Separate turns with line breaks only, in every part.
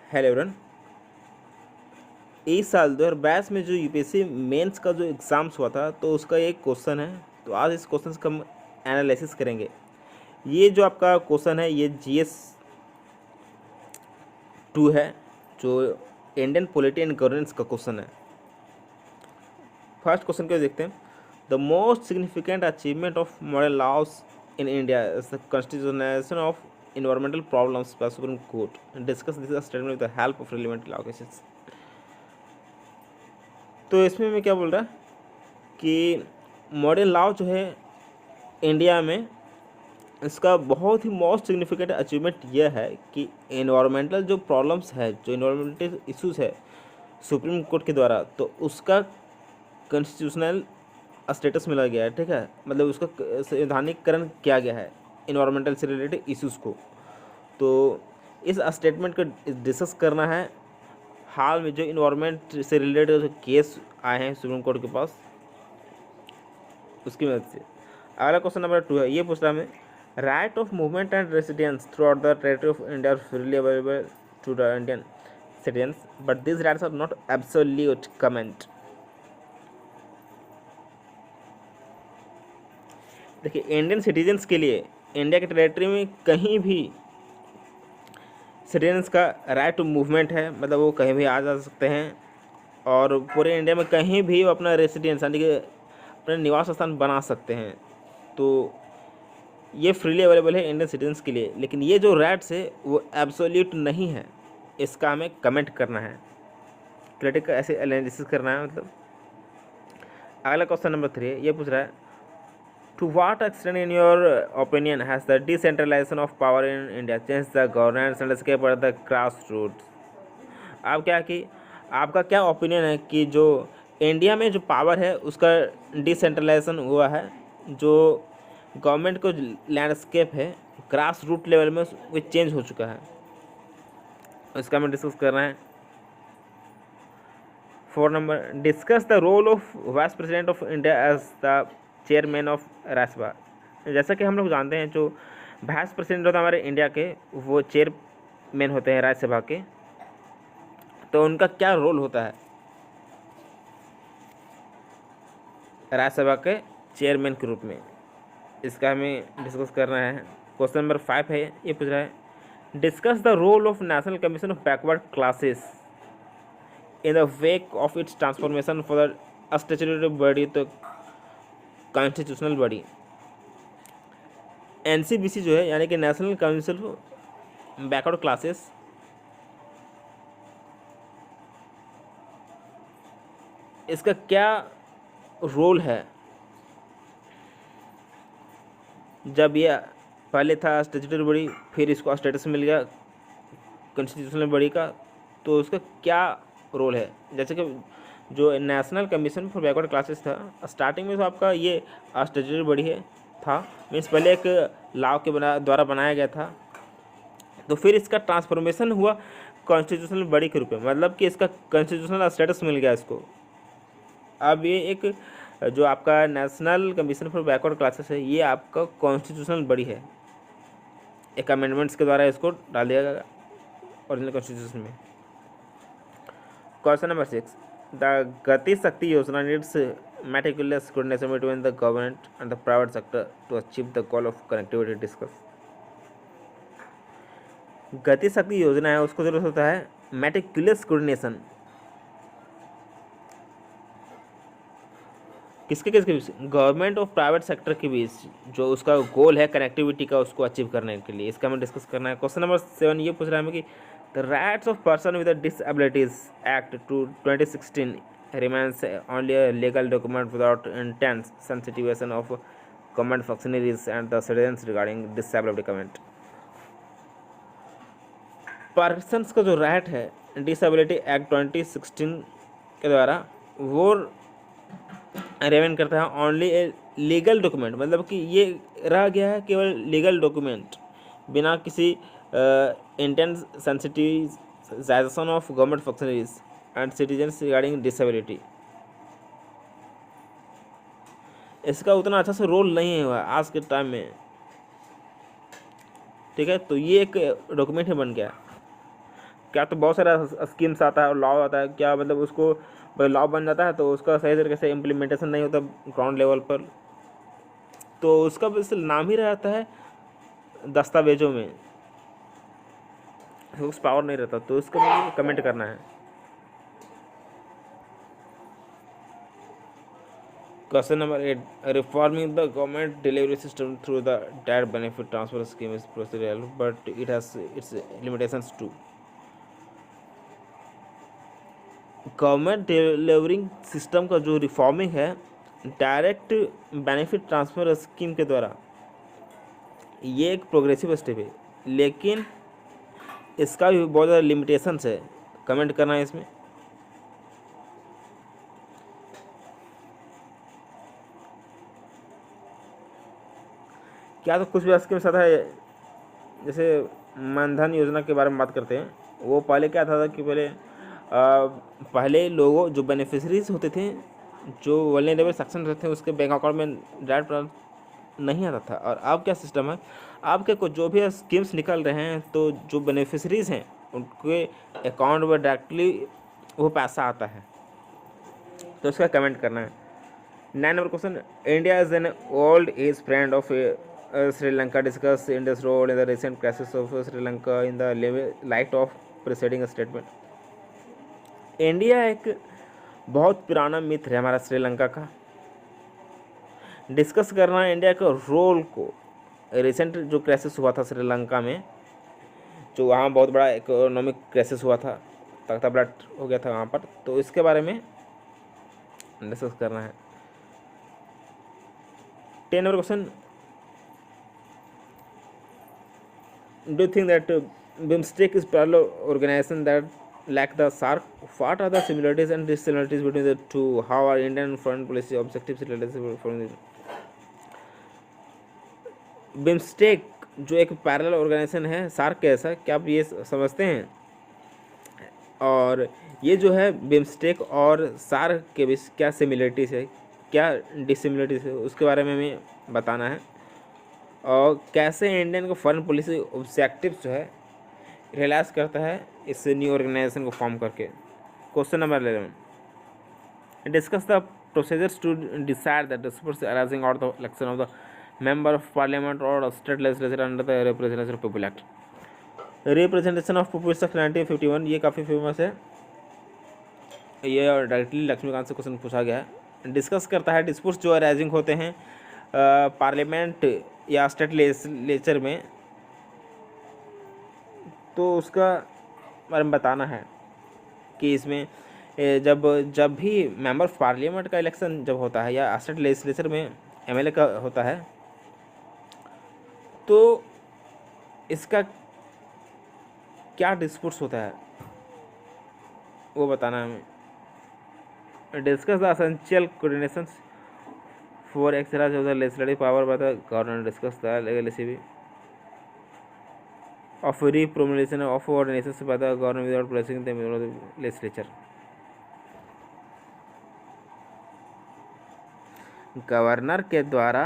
Hello everyone. इस साल 2022 में जो यूपीएससी मेंस का जो एग्ज़ाम्स हुआ था तो उसका एक क्वेश्चन है। तो आज इस क्वेश्चन का हम एनालिसिस करेंगे। ये जो आपका क्वेश्चन है ये जीएस 2 है, जो इंडियन पॉलिटी एंड गवर्नेंस का क्वेश्चन है। फर्स्ट क्वेश्चन को देखते हैं। The most significant achievement of model laws in India is the constitutionalisation of environmental problems by Supreme Court. Discuss this statement with the help of relevant law cases. तो इसमें मैं क्या बोल रहा कि मॉडर्न लॉ जो है इंडिया में, इसका बहुत ही मोस्ट सिग्निफिकेंट अचीवमेंट यह है कि इन्वायरमेंटल जो प्रॉब्लम्स है, जो इन्वायरमेंटल इश्यूज़ है सुप्रीम कोर्ट के द्वारा, तो उसका कॉन्स्टिट्यूशनल स्टेटस मिला गया है। ठीक है, मतलब उसका संवैधानिकरण किया गया है इन्वायरमेंटल से रिलेटेड इश्यूज़ को। तो इस स्टेटमेंट को डिस्कस करना है। हाल में जो इन्वायरमेंट से रिलेटेड जो केस आए हैं सुप्रीम कोर्ट के पास, उसकी मदद से। अगला क्वेश्चन नंबर 2 है, ये पूछ रहा हमें, right of movement and residence throughout the territory of India are freely available to the Indian citizens but this rights are not absolute. Comment. देखिए, इंडियन सिटीजन्स के लिए इंडिया के टेरिटरी में कहीं भी सिटीजन्स का राइट टू मूवमेंट है, मतलब वो कहीं भी आ जा सकते हैं और पूरे इंडिया में कहीं भी वो अपना रेसिडेंस यानी कि अपना निवास स्थान बना सकते हैं। तो ये फ्रीली अवेलेबल है इंडियन सिटीजन्स के लिए, लेकिन ये जो राइट्स है वो एब्सोल्यूट नहीं है। इसका हमें कमेंट करना है, क्रिटिक ऐसे एनालिसिस करना है। मतलब अगला क्वेश्चन नंबर 3 है, ये पूछ रहा है, to what extent in your opinion has the decentralisation of power in India change the governance landscape at the grass roots. आप क्या कि आपका क्या ओपिनियन है कि जो इंडिया में जो पावर है उसका डिसेंट्रलाइजेशन हुआ है, जो गवर्नमेंट को लैंडस्केप है ग्रास रूट लेवल में वो चेंज हो चुका है, इसका हमें डिस्कस करना है। 4 number, discuss the role of vice president of India as the chairman of Rajya Sabha. जैसा कि हम लोग जानते हैं, जो वाइस प्रेसिडेंट होता है हमारे इंडिया के, वो चेयरमैन होते हैं राज्यसभा के। तो उनका क्या रोल होता है राज्यसभा के चेयरमैन के रूप में, इसका हमें डिस्कस करना है। क्वेश्चन नंबर 5 है, ये पूछ रहा है, discuss the role of national commission of backward classes in the wake of its transformation for the statutory body to constitutional body. NCBC जो है यानी कि नेशनल काउंसिल बैकवर्ड क्लासेस, इसका क्या रोल है। जब ये पहले था स्टैट्यूटरी बॉडी, फिर इसको स्टेटस मिल गया कॉन्स्टिट्यूशनल बॉडी का, तो उसका क्या रोल है। जैसे कि जो national commission for backward classes था, स्टार्टिंग में तो आपका ये स्टैट्यूटरी बॉडी है था, मीन्स पहले एक लॉ के द्वारा बनाया गया था। तो फिर इसका ट्रांसफॉर्मेशन हुआ कॉन्स्टिट्यूशनल बॉडी के रूप में, मतलब कि इसका कॉन्स्टिट्यूशनल स्टेटस मिल गया इसको। अब ये एक जो आपका national commission for backward classes है, ये आपका कॉन्स्टिट्यूशनल बॉडी है। एक अमेंडमेंट्स के द्वारा इसको डाल दिया गया ओरिजिनल कॉन्स्टिट्यूशन में। Question number 6, the Gati Shakti Yojana needs meticulous coordination between the government and the private sector to achieve the goal of connectivity. Discuss. Gati Shakti योजना है, उसको जरूरत होता है मेटिकुलस कोऑर्डिनेशन। किसके किसके बीच? गवर्नमेंट और प्राइवेट सेक्टर के बीच, जो उसका गोल है कनेक्टिविटी का, उसको अचीव करने के लिए। इसका हमें डिस्कस करना है। क्वेश्चन नंबर 7 ये पूछ रहा है हमें कि the rights of person with disabilities act 2016 remains only a legal document without intense sensitisation of government functionaries and the citizens regarding disability comment. Persons का जो राइट है डिसेबिलिटी एक्ट 2016 के द्वारा, वो रेवेन करता है ओनली ए लीगल डॉक्यूमेंट, मतलब कि ये रह गया है केवल लीगल डॉक्यूमेंट, बिना किसी intense sensitization of government functionaries and citizens regarding disability. इसका उतना अच्छा से रोल नहीं हुआ आज के टाइम में। ठीक है, तो ये एक डॉक्यूमेंट ही बन गया। क्या तो बहुत सारा स्कीम्स आता है और लॉ आता है, क्या मतलब उसको लॉ बन जाता है तो उसका सही तरीके से इम्प्लीमेंटेशन नहीं होता ग्राउंड लेवल पर, तो उसका बस नाम ही रहता है दस्तावेजों में, उस पावर नहीं रहता। तो उसको मुझे कमेंट करना है। Question number 8, reforming the government delivery system through the direct benefit transfer scheme is procedural but it has its limitations too. Government delivering system का जो रिफॉर्मिंग है डायरेक्ट बेनिफिट ट्रांसफ़र स्कीम के द्वारा, ये एक प्रोग्रेसिव स्टेप है, लेकिन इसका भी बहुत ज़्यादा लिमिटेशंस है। कमेंट करना है इसमें। क्या तो कुछ भी स्कीम आता है, जैसे मनधन योजना के बारे में बात करते हैं, वो पहले क्या था कि पहले लोगों जो बेनिफिशरीज होते थे, जो वल्नरेबल सेक्शन रहते थे, उसके बैंक अकाउंट में डायरेक्ट नहीं आता था। और अब क्या सिस्टम है, आपके को जो भी स्कीम्स निकल रहे हैं तो जो बेनिफिशरीज हैं उनके अकाउंट में डायरेक्टली वो पैसा आता है। तो उसका कमेंट करना है। 9 number question, India is an old age friend of Sri Lanka, discuss India's role in the recent crisis of Sri Lanka in the light of preceding statement. India एक बहुत पुराना मित्र है हमारा श्रीलंका का। डिस्कस करना है इंडिया के रोल को, रिसेंट जो क्राइसिस हुआ था श्रीलंका में, जो वहाँ बहुत बड़ा इकोनॉमिक क्राइसिस हुआ था, तख्ता पलट हो गया था वहाँ पर, तो इसके बारे में डिस्कस करना है। 10 number question, do you think that BIMSTEC is parallel organization that lack the SARC? What are the similarities and dissimilarities between the two? How are Indian foreign policy objectives related from the BIMSTEC जो एक parallel organisation है SAARC के ऐसा, क्या आप ये समझते हैं? और ये जो है BIMSTEC और सार्क के बीच क्या सिमिलरिटीज है, क्या डिसिमिलरिटीज है, उसके बारे में हमें बताना है। और कैसे इंडियन का फॉरेन पॉलिसी ऑब्जेक्टिव्स जो है रियलाइज करता है इस न्यू ऑर्गेनाइजेशन को फॉर्म करके। Question number 11, discuss the procedures to decide the disputes arising out the election of the member of parliament और state legislature under the representation of people act. Representation of peoples of 1951 ये काफ़ी famous है, ये directly Laxmikant से question पूछा गया है। Discuss करता है डिस्प्यूट्स जो अराइजिंग होते हैं पार्लियामेंट या स्टेट लेजिस्लेचर में, तो उसका बारे में बताना है कि इसमें जब भी मेंबर ऑफ पार्लियामेंट का इलेक्शन जब होता है या स्टेट लेजिस्लेचर में MLA का होता है, तो इसका क्या डिस्प्यूट्स होता है वो बताना है हमें। Discuss the essential coordination for exercise of the legislative power by the governor, discuss the legality of re-promulgation of ordinances by the government without placing them in the legislature. Governor के द्वारा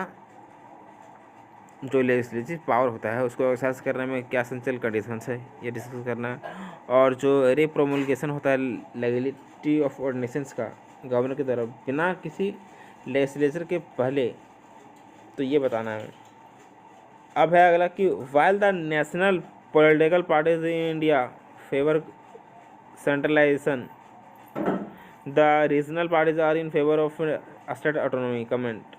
जो legislative power होता है उसको exercise करने में क्या essential conditions है ये डिस्कस करना है। और जो री-प्रोमulgation होता है लेगलिटी ऑफ ऑर्डिनेंसेस का गवर्नर के द्वारा बिना किसी लेजिस्लेचर के पहले, तो ये बताना है। अब है अगला कि while the national political parties in India favor centralization, the regional parties are in favor of state autonomy. Comment.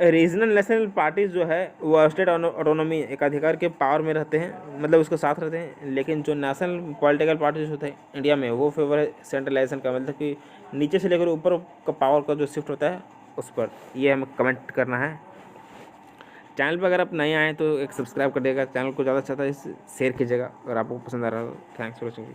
Regional national parties जो है वो स्टेट ऑटोनॉमी एकाधिकार के पावर में रहते हैं, मतलब उसके साथ रहते हैं, लेकिन जो नेशनल पॉलिटिकल पार्टीज होते हैं इंडिया में वो फेवर है सेंट्रलाइजेशन का, मतलब कि नीचे से लेकर ऊपर का पावर का जो शिफ्ट होता है उस पर। ये हमें कमेंट करना है। चैनल पर अगर आप नए आए तो एक सब्सक्राइब कर देगा, चैनल को ज़्यादा से ज़्यादा शेयर कीजिएगा अगर आपको पसंद आ रहा हो। Thanks for watching.